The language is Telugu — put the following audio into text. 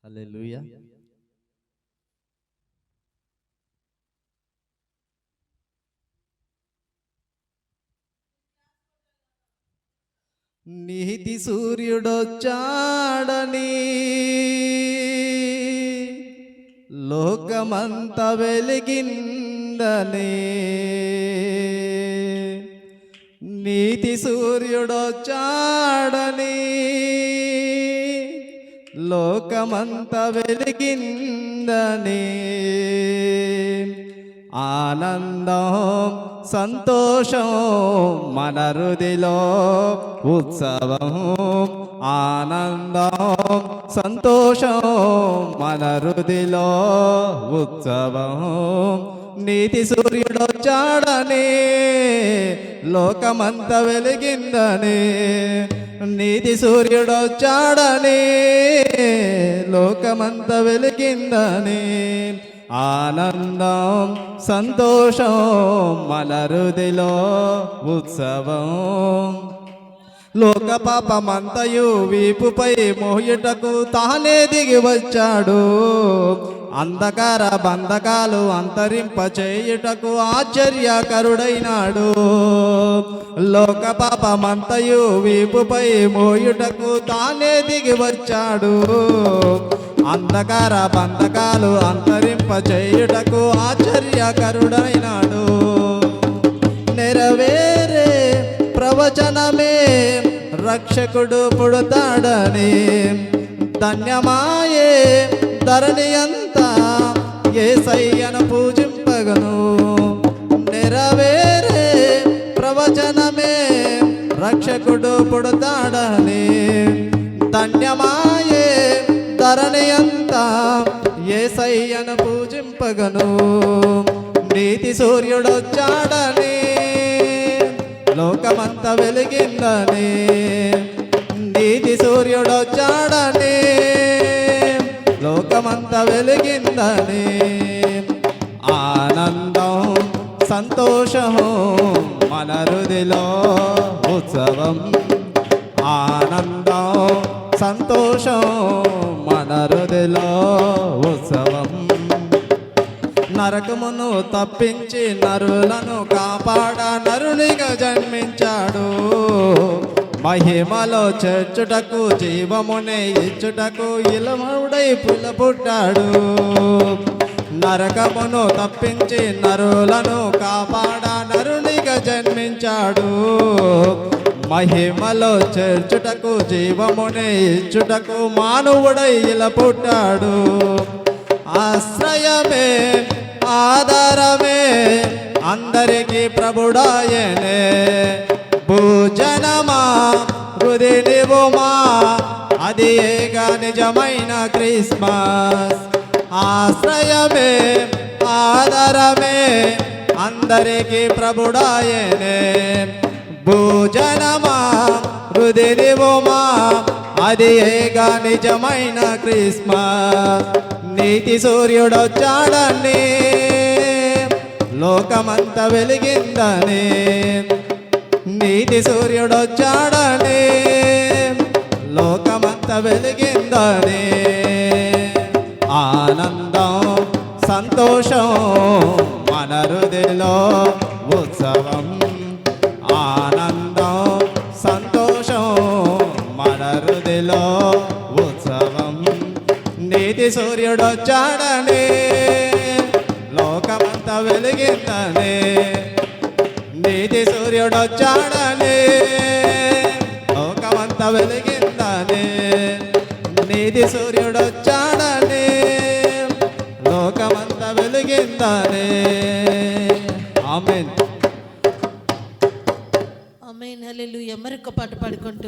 హల్లెలూయా. నీతి సూర్యుడొచ్చాడని లోకమంత వెలిగిందని, నీతి సూర్యుడొచ్చాడని లోకమంత వెలిగిందని, ఆనందం సంతోషం మన హృదిలో ఉత్సవం, ఆనందం సంతోషం మన హృదిలో ఉత్సవం. నీతి సూర్యుడొచ్చాడని లోకమంత వెలిగిందని, నీతి సూర్యుడొచ్చాడని లోకమంత వెలిగిందని, ఆనందం సంతోషం మన హృదిలో ఉత్సవం. లోక పాపమంతయు వీపుపై మోయుటకు తానే దిగి వచ్చాడు, అంధకార బంధకాలు అంతరింపచేయుటకు ఆశ్చర్యకరుడైనాడు. లోక పాపమంతయు వీపుపై మోయుటకు తానే దిగి వచ్చాడు, అంధకార బంధకాలు అంతరింపచేయుటకు ఆశ్చర్యకరుడైనాడు. నెరవేరే ప్రవచనమే రక్షకుడు పుడతాడని, ధన్యమాయే ధరణి అంతా యేసయ్యను పూజింపగను. నెరవేరే ప్రవచనమే రక్షకుడు పుడతాడని, ధన్యమాయే ధరణి అంతా యేసయ్యను పూజింపగను. నీతి సూర్యుడొచ్చాడని లోకమంత వెలిగిందని, నీతి సూర్యుడొచ్చాడని లోకమంత వెలిగిందని, ఆనందం సంతోషం మన హృదిలో ఉత్సవం, ఆనందం సంతోషం మన హృదిలో ఉత్సవం. నరకమును తప్పించి నరులను కాపాడ నరునిగా జన్మించాడు, మహిమలో చేర్చుటకు జీవమునే ఇచ్చుటకు ఇలముడై పుట్టాడు. నరకమును తప్పించి నరులను కాపాడ నరునిగా జన్మించాడు, మహిమలో చేర్చుటకు జీవమునే ఇచ్చుటకు మానవుడై ఇలా పుట్టాడు. ఆశ్రయమే ఆధారమే అందరికీ ప్రభుడాయనే, భూజనమా హృది నివుమా అది ఏగా నిజమైన క్రిస్మస్. ఆశ్రయమే ఆధారమే అందరికీ ప్రభుడాయనే, భూజనమా హృది నివుమా అది ఏగా నిజమైన క్రిస్మస్. నీతి సూర్యుడొచ్చాడని లోకమంత వెలిగిందని, నీతి సూర్యుడొచ్చాడని లోకమంత వెలిగిందని, ఆనందం సంతోషం మన హృదిలో ఉత్సవం, ఆనందం సంతోషం మన హృదిలో ఉత్సవం. నీతి సూర్యుడొచ్చాడని లోకమంత వెలిగిందని, నీతి సూర్యుడొచ్చాడని లోకమంత వెలిగిందని, నీతి సూర్యుడొచ్చాడని లోకమంత వెలిగిందని. ఆమేన్. ఆమేన్. హల్లెలూయా. మరొక పాట పాడుకుంటూ